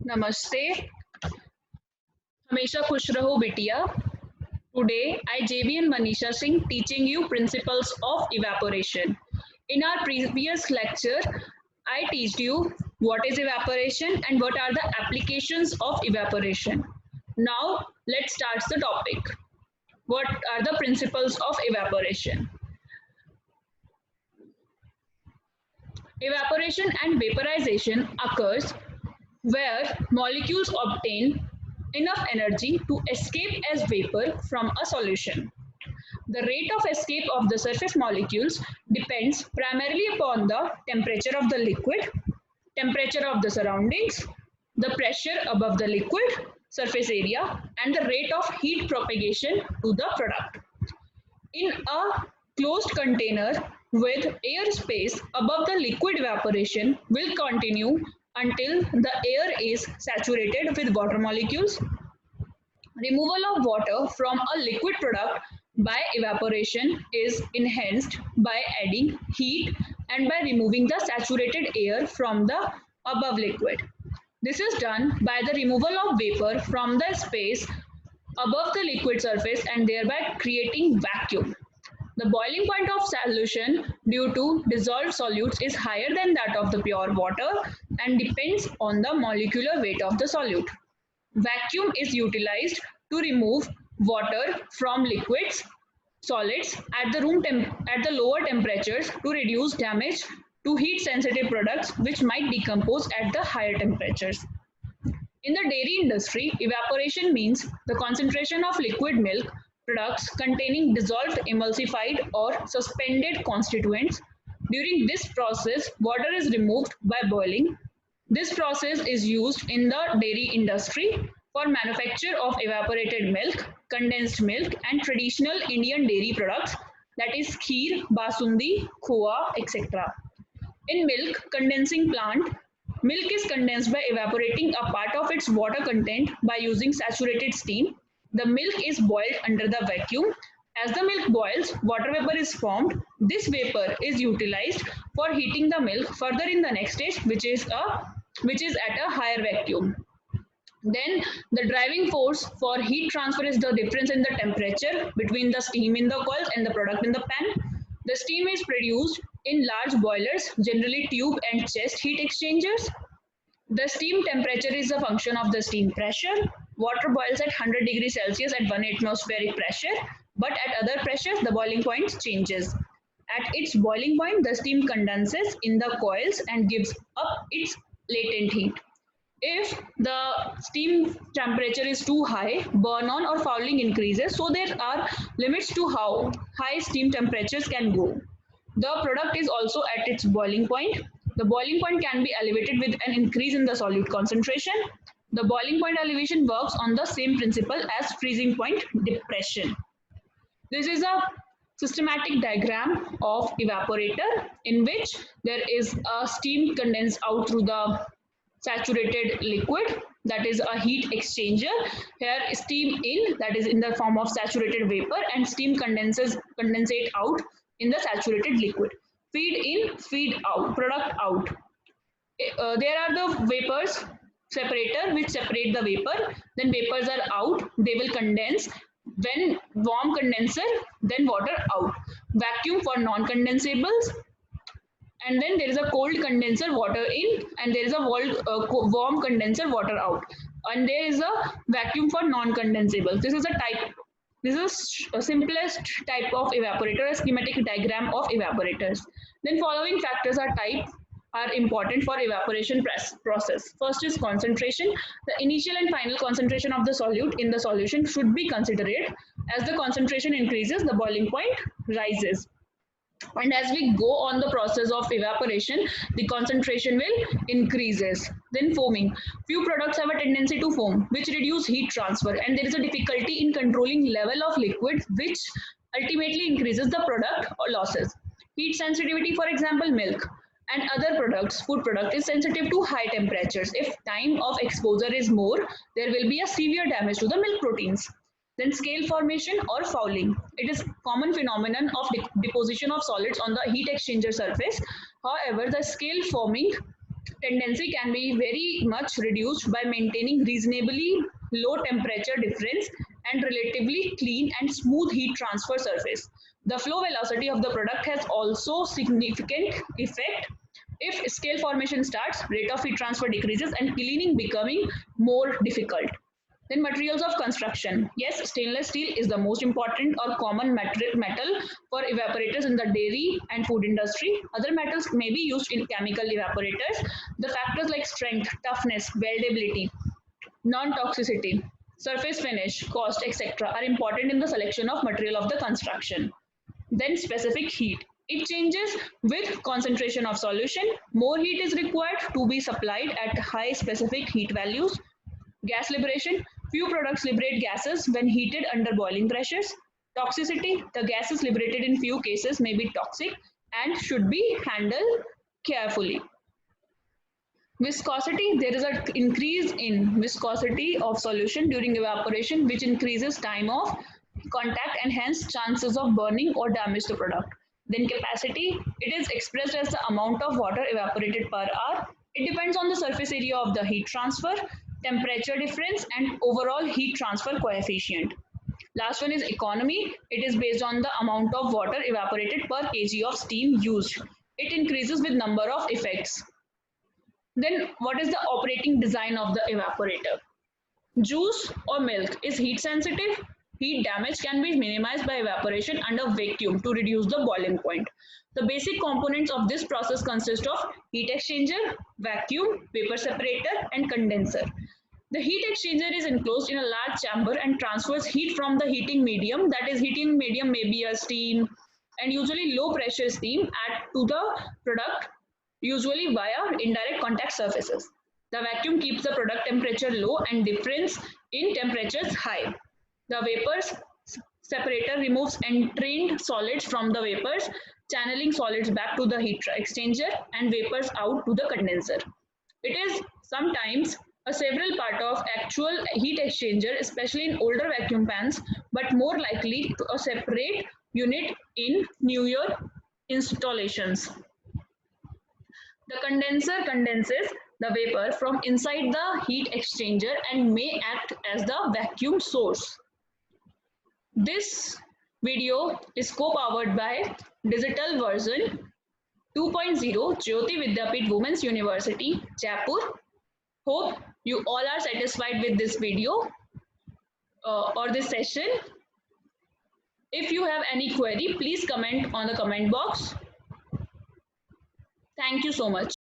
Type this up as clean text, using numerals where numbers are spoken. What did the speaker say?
नमस्ते, हमेशा खुश रहो बिटिया. Today, I JVN Manisha Singh teaching you principles of evaporation. In our previous lecture, I teach you what is evaporation and what are the applications of evaporation. Now, let's start the topic. What are the principles of evaporation? Evaporation and vaporization occurs where molecules obtain enough energy to escape as vapor from a solution. The rate of escape of the surface molecules depends primarily upon the temperature of the liquid, temperature of the surroundings, the pressure above the liquid, surface area, and the rate of heat propagation to the product. In a closed container with air space above the liquid, evaporation will continue until the air is saturated with water molecules. Removal of water from a liquid product by evaporation is enhanced by adding heat and by removing the saturated air from the above liquid. This is done by the removal of vapor from the space above the liquid surface and thereby creating vacuum. The boiling point of solution due to dissolved solutes is higher than that of the pure water and depends on the molecular weight of the solute. Vacuum is utilized to remove water from liquids, solids at the lower temperatures to reduce damage to heat sensitive products which might decompose at the higher temperatures. In the dairy industry, evaporation means the concentration of liquid milk products containing dissolved, emulsified, or suspended constituents. During this process, water is removed by boiling. This process is used in the dairy industry for manufacture of evaporated milk, condensed milk, and traditional Indian dairy products, that is kheer, basundi, khoa, etc. In milk condensing plant, milk is condensed by evaporating a part of its water content by using saturated steam. The milk is boiled under the vacuum. As the milk boils, water vapor is formed. This vapor is utilized for heating the milk further in the next stage, which is at a higher vacuum. Then the driving force for heat transfer is the difference in the temperature between the steam in the coils and the product in the pan. The steam is produced in large boilers, generally tube and chest heat exchangers. The steam temperature is a function of the steam pressure. Water boils at 100 degrees Celsius at 1 atmospheric pressure, but at other pressures the boiling point changes. At its boiling point, the steam condenses in the coils and gives up its latent heat. If the steam temperature is too high, burn on or fouling increases, so there are limits to how high steam temperatures can go. The product is also at its boiling point. The boiling point can be elevated with an increase in the solute concentration. The boiling point elevation works on the same principle as freezing point depression. This is a systematic diagram of evaporator in which there is a steam condensed out through the saturated liquid, that is a heat exchanger. Here steam in, that is in the form of saturated vapor, and steam condensate out in the saturated liquid. Feed in, feed out, product out. There are the vapors separator which separate the vapor. Then vapors are out, they will condense. When warm condenser, then water out. Vacuum for non-condensables, and then there is a cold condenser water in, and there is a warm condenser water out, and there is a vacuum for non-condensables. This is a simplest type of evaporator, a schematic diagram of evaporators. Then following factors are important for evaporation process. First is concentration. The initial and final concentration of the solute in the solution should be considered. As the concentration increases, the boiling point rises. And as we go on the process of evaporation, the concentration will increases. Then foaming. Few products have a tendency to foam, which reduce heat transfer, and there is a difficulty in controlling level of liquid, which ultimately increases the product or losses. Heat sensitivity, for example, milk and other products, food product is sensitive to high temperatures. If time of exposure is more, there will be a severe damage to the milk proteins. Then scale formation or fouling. It is common phenomenon of deposition of solids on the heat exchanger surface. However, the scale forming tendency can be very much reduced by maintaining reasonably low temperature difference and relatively clean and smooth heat transfer surface. The flow velocity of the product has also significant effect. If scale formation starts, rate of heat transfer decreases and cleaning becoming more difficult. Then materials of construction. Yes, stainless steel is the most important or common metal for evaporators in the dairy and food industry. Other metals may be used in chemical evaporators. The factors like strength, toughness, weldability, non-toxicity, surface finish, cost, etc. are important in the selection of material of the construction. Then specific heat. It changes with concentration of solution. More heat is required to be supplied at high specific heat values. Gas liberation. Few products liberate gases when heated under boiling pressures. Toxicity. The gases liberated in few cases may be toxic and should be handled carefully. Viscosity. There is an increase in viscosity of solution during evaporation, which increases time of contact and hence chances of burning or damage the product. Then capacity. It is expressed as the amount of water evaporated per hour. It depends on the surface area of the heat transfer, temperature difference, and overall heat transfer coefficient. Last one is economy. It is based on the amount of water evaporated per kg of steam used. It increases with number of effects. Then what is the operating design of the evaporator? Juice or milk is heat sensitive. Heat damage can be minimized by evaporation under vacuum to reduce the boiling point. The basic components of this process consist of heat exchanger, vacuum, vapor separator, and condenser. The heat exchanger is enclosed in a large chamber and transfers heat from the heating medium, that is, heating medium may be a steam and usually low pressure steam, add to the product, usually via indirect contact surfaces. The vacuum keeps the product temperature low and difference in temperatures high. The vapors separator removes entrained solids from the vapors, channeling solids back to the heat exchanger and vapors out to the condenser. It is sometimes a several part of actual heat exchanger, especially in older vacuum pans, but more likely to a separate unit in newer installations. The condenser condenses the vapor from inside the heat exchanger and may act as the vacuum source. This video is co-powered by Digital Version 2.0 Jyoti Vidyapeeth Women's University, Jaipur. Hope you all are satisfied with this video or this session. If you have any query, please comment on the comment box. Thank you so much.